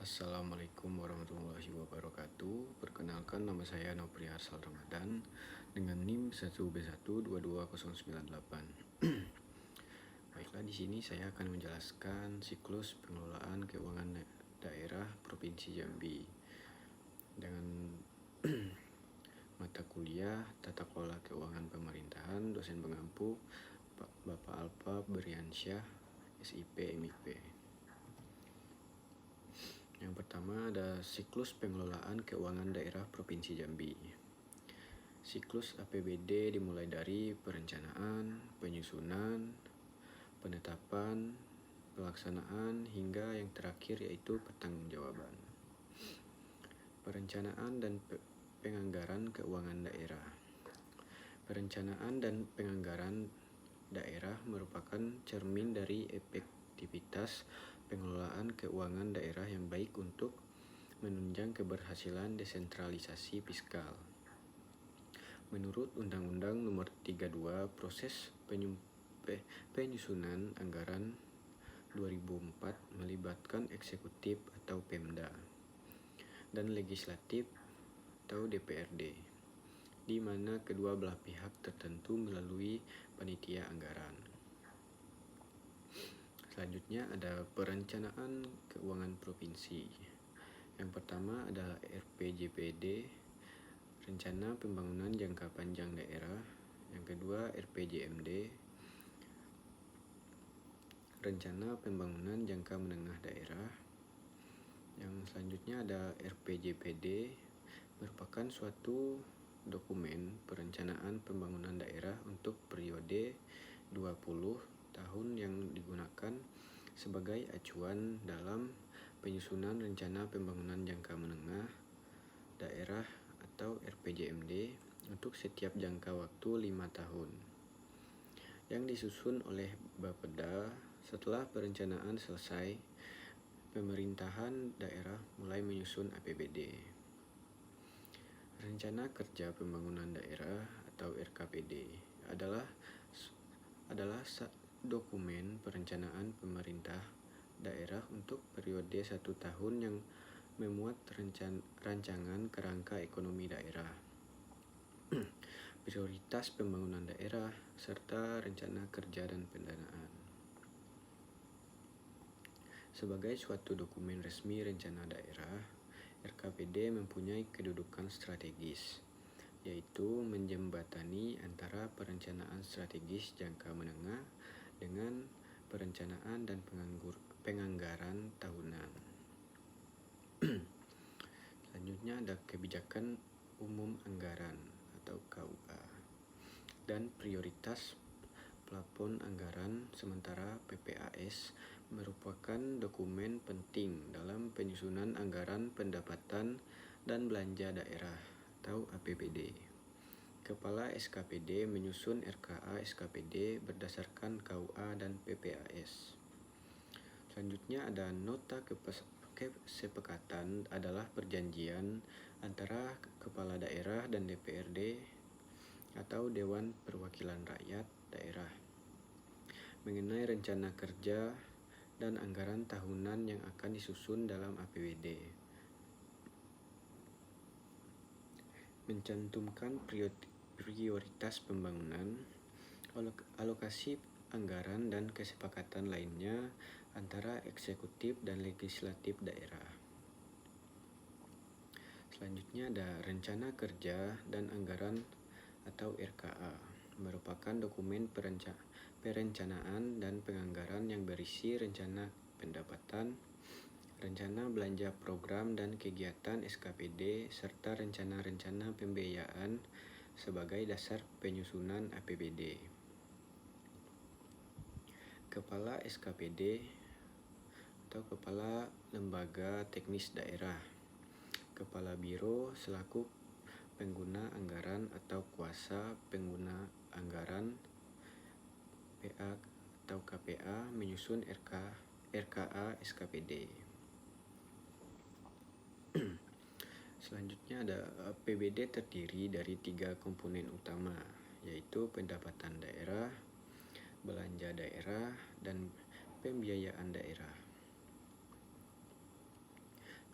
Assalamualaikum warahmatullahi wabarakatuh. Perkenalkan, nama saya Nopri Arsal Ramadan dengan NIM 1B1222098. Baiklah, di sini saya akan menjelaskan siklus pengelolaan keuangan daerah Provinsi Jambi dengan mata kuliah Tata Kelola Keuangan Pemerintahan, dosen pengampu Bapak Alfa Beriansyah, SIP MIP. Yang pertama ada siklus pengelolaan keuangan daerah Provinsi Jambi. Siklus APBD dimulai dari perencanaan, penyusunan, penetapan, pelaksanaan, hingga yang terakhir yaitu pertanggungjawaban. Perencanaan dan penganggaran keuangan daerah. Perencanaan dan penganggaran daerah merupakan cermin dari efektivitas pengelolaan keuangan daerah yang baik untuk menunjang keberhasilan desentralisasi fiskal. Menurut Undang-Undang Nomor 32, proses penyusunan anggaran 2004 melibatkan eksekutif atau Pemda dan legislatif atau DPRD, di mana kedua belah pihak tertentu melalui panitia anggaran. Selanjutnya ada perencanaan keuangan provinsi. Yang pertama ada RPJPD, Rencana Pembangunan Jangka Panjang Daerah. Yang kedua RPJMD, Rencana Pembangunan Jangka Menengah Daerah. Yang selanjutnya ada RPJPD, merupakan suatu dokumen perencanaan pembangunan daerah untuk periode 20 tahun yang digunakan sebagai acuan dalam penyusunan rencana pembangunan jangka menengah daerah atau RPJMD untuk setiap jangka waktu 5 tahun yang disusun oleh Bapeda. Setelah perencanaan selesai, pemerintahan daerah mulai menyusun APBD. Rencana Kerja Pembangunan Daerah atau RKPD adalah dokumen perencanaan pemerintah daerah untuk periode 1 tahun yang memuat rancangan kerangka ekonomi daerah, prioritas pembangunan daerah, serta rencana kerja dan pendanaan. Sebagai suatu dokumen resmi rencana daerah, RKPD mempunyai kedudukan strategis, yaitu menjembatani antara perencanaan strategis jangka menengah dengan perencanaan dan penganggaran tahunan. Selanjutnya ada kebijakan umum anggaran atau KUA dan prioritas plafon anggaran, sementara PPAS merupakan dokumen penting dalam penyusunan anggaran pendapatan dan belanja daerah atau APBD. Kepala SKPD menyusun RKA SKPD berdasarkan KUA dan PPAS. Selanjutnya ada nota kesepakatan adalah perjanjian antara kepala daerah dan DPRD atau Dewan Perwakilan Rakyat Daerah mengenai rencana kerja dan anggaran tahunan yang akan disusun dalam APBD. Mencantumkan prioritas pembangunan, alokasi anggaran dan kesepakatan lainnya antara eksekutif dan legislatif daerah. Selanjutnya ada Rencana Kerja dan Anggaran atau RKA, merupakan dokumen perencanaan dan penganggaran yang berisi rencana pendapatan, rencana belanja program dan kegiatan SKPD, serta rencana-rencana pembiayaan sebagai dasar penyusunan APBD. Kepala SKPD atau Kepala Lembaga Teknis Daerah, Kepala Biro selaku pengguna anggaran atau kuasa pengguna anggaran, PA atau KPA menyusun RKA SKPD. Selanjutnya ada APBD terdiri dari 3 komponen utama, yaitu pendapatan daerah, belanja daerah, dan pembiayaan daerah.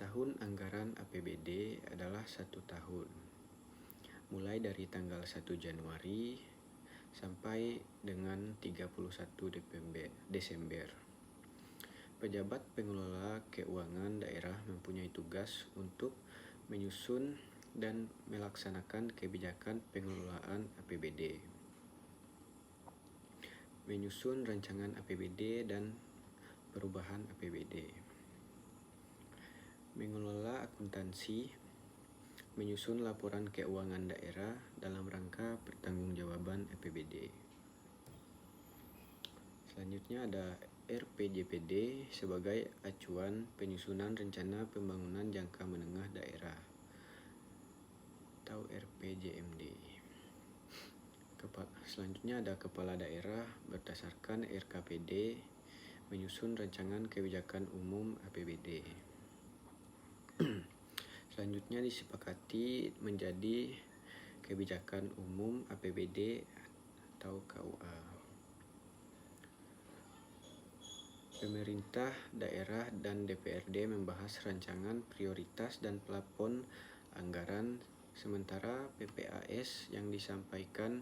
Tahun anggaran APBD adalah 1 tahun, mulai dari tanggal 1 Januari sampai dengan 31 Desember. Pejabat pengelola keuangan daerah mempunyai tugas untuk menyusun dan melaksanakan kebijakan pengelolaan APBD, menyusun rancangan APBD dan perubahan APBD, mengelola akuntansi, menyusun laporan keuangan daerah dalam rangka pertanggungjawaban APBD. Selanjutnya ada RPJPD sebagai acuan penyusunan rencana pembangunan jangka menengah daerah atau RPJMD. Selanjutnya ada kepala daerah berdasarkan RKPD menyusun rancangan kebijakan umum APBD. Selanjutnya disepakati menjadi kebijakan umum APBD atau KUA. Pemerintah daerah dan DPRD membahas rancangan prioritas dan plafon anggaran, sementara PPAS yang disampaikan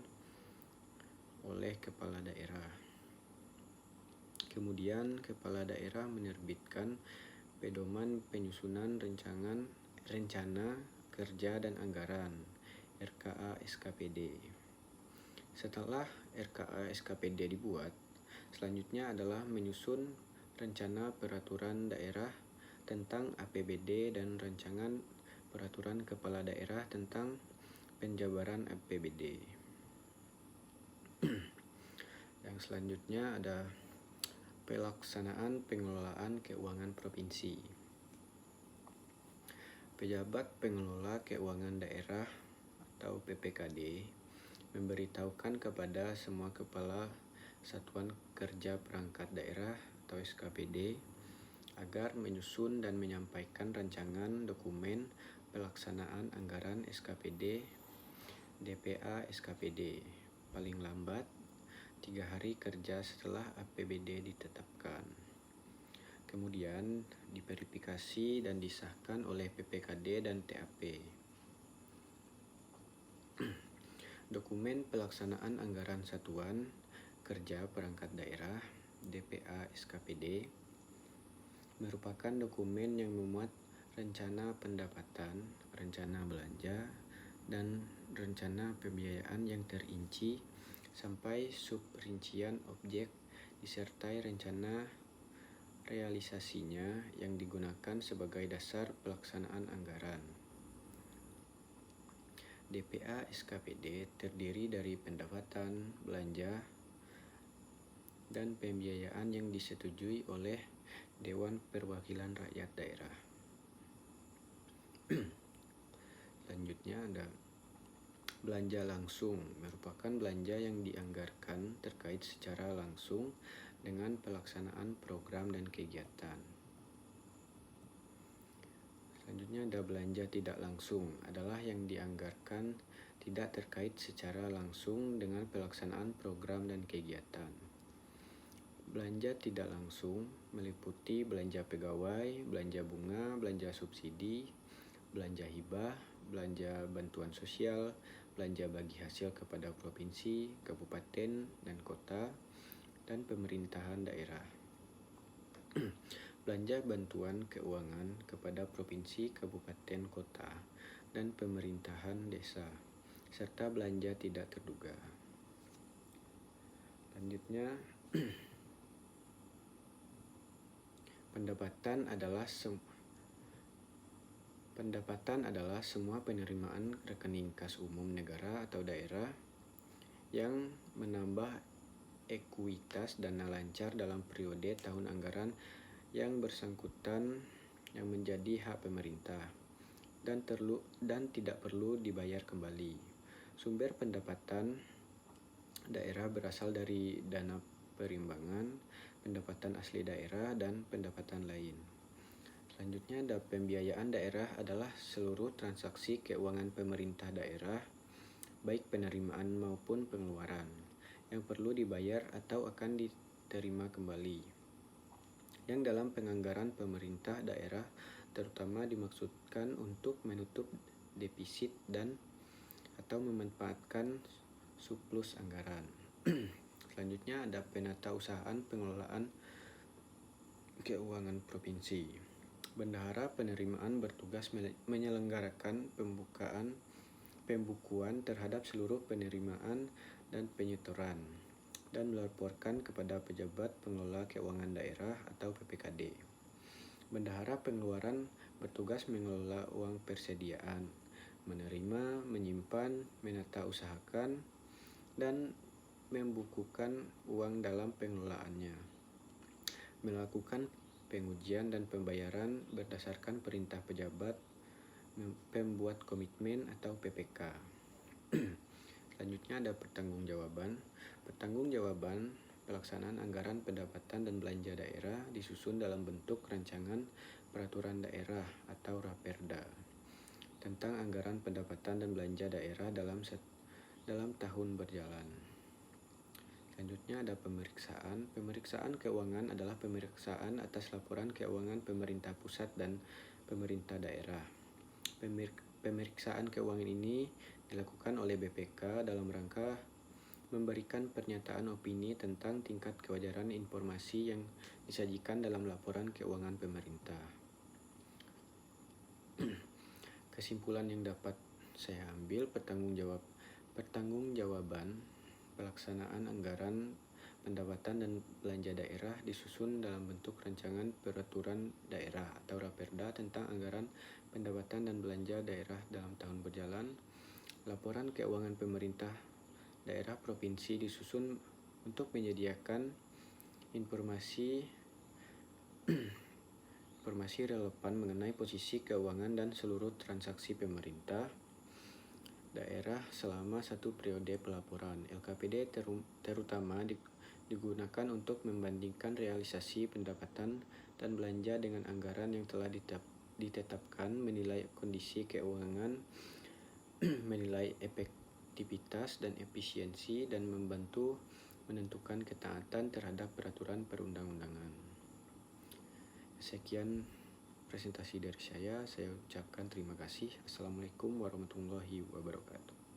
oleh kepala daerah. Kemudian kepala daerah menerbitkan pedoman penyusunan rencana kerja dan anggaran RKA SKPD. Setelah RKA SKPD dibuat, selanjutnya adalah menyusun rencana peraturan daerah tentang APBD dan rancangan peraturan kepala daerah tentang penjabaran APBD. Yang selanjutnya ada pelaksanaan pengelolaan keuangan provinsi. Pejabat pengelola keuangan daerah atau PPKD memberitahukan kepada semua kepala satuan kerja perangkat daerah atau SKPD agar menyusun dan menyampaikan rancangan dokumen pelaksanaan anggaran SKPD DPA SKPD paling lambat 3 hari kerja setelah APBD ditetapkan. Kemudian diverifikasi dan disahkan oleh PPKD dan TAP. Dokumen pelaksanaan anggaran satuan kerja perangkat daerah DPA SKPD merupakan dokumen yang memuat rencana pendapatan, rencana belanja, dan rencana pembiayaan yang terinci sampai sub-rincian objek disertai rencana realisasinya yang digunakan sebagai dasar pelaksanaan anggaran. DPA SKPD terdiri dari pendapatan, belanja, dan pembiayaan yang disetujui oleh Dewan Perwakilan Rakyat Daerah. Selanjutnya ada belanja langsung, merupakan belanja yang dianggarkan terkait secara langsung dengan pelaksanaan program dan kegiatan. Selanjutnya ada belanja tidak langsung, adalah yang dianggarkan tidak terkait secara langsung dengan pelaksanaan program dan kegiatan. Belanja tidak langsung meliputi belanja pegawai, belanja bunga, belanja subsidi, belanja hibah, belanja bantuan sosial, belanja bagi hasil kepada provinsi, kabupaten, dan kota, dan pemerintahan daerah. Belanja bantuan keuangan kepada provinsi, kabupaten, kota, dan pemerintahan desa, serta belanja tidak terduga. Selanjutnya, Pendapatan adalah semua penerimaan rekening kas umum negara atau daerah yang menambah ekuitas dana lancar dalam periode tahun anggaran yang bersangkutan yang menjadi hak pemerintah dan tidak perlu dibayar kembali. Sumber pendapatan daerah berasal dari dana perimbangan, pendapatan asli daerah, dan pendapatan lain. Selanjutnya ada pembiayaan daerah adalah seluruh transaksi keuangan pemerintah daerah, baik penerimaan maupun pengeluaran, yang perlu dibayar atau akan diterima kembali. yang dalam penganggaran pemerintah daerah terutama dimaksudkan untuk menutup defisit dan atau memanfaatkan surplus anggaran. Selanjutnya ada penatausahaan pengelolaan keuangan provinsi. Bendahara penerimaan bertugas menyelenggarakan pembukuan terhadap seluruh penerimaan dan penyetoran dan melaporkan kepada pejabat pengelola keuangan daerah atau PPKD. Bendahara pengeluaran bertugas mengelola uang persediaan, menerima, menyimpan, menatausahakan, dan membukukan uang dalam pengelolaannya, melakukan pengujian dan pembayaran berdasarkan perintah pejabat pembuat komitmen atau PPK. Selanjutnya ada pertanggungjawaban. Pertanggungjawaban pelaksanaan anggaran pendapatan dan belanja daerah disusun dalam bentuk rancangan peraturan daerah atau Raperda tentang anggaran pendapatan dan belanja daerah dalam tahun berjalan. Selanjutnya ada pemeriksaan. Pemeriksaan keuangan adalah pemeriksaan atas laporan keuangan pemerintah pusat dan pemerintah daerah. Pemeriksaan keuangan ini dilakukan oleh BPK dalam rangka memberikan pernyataan opini tentang tingkat kewajaran informasi yang disajikan dalam laporan keuangan pemerintah. Kesimpulan yang dapat saya ambil, pertanggungjawaban pelaksanaan anggaran pendapatan dan belanja daerah disusun dalam bentuk rancangan peraturan daerah atau Raperda tentang anggaran pendapatan dan belanja daerah dalam tahun berjalan. Laporan keuangan pemerintah daerah provinsi disusun untuk menyediakan informasi relevan mengenai posisi keuangan dan seluruh transaksi pemerintah daerah selama satu periode pelaporan. LKPD terutama digunakan untuk membandingkan realisasi pendapatan dan belanja dengan anggaran yang telah ditetapkan, menilai kondisi keuangan, menilai efektivitas dan efisiensi, dan membantu menentukan ketaatan terhadap peraturan perundang-undangan. Sekian presentasi dari saya ucapkan terima kasih. Assalamualaikum warahmatullahi wabarakatuh.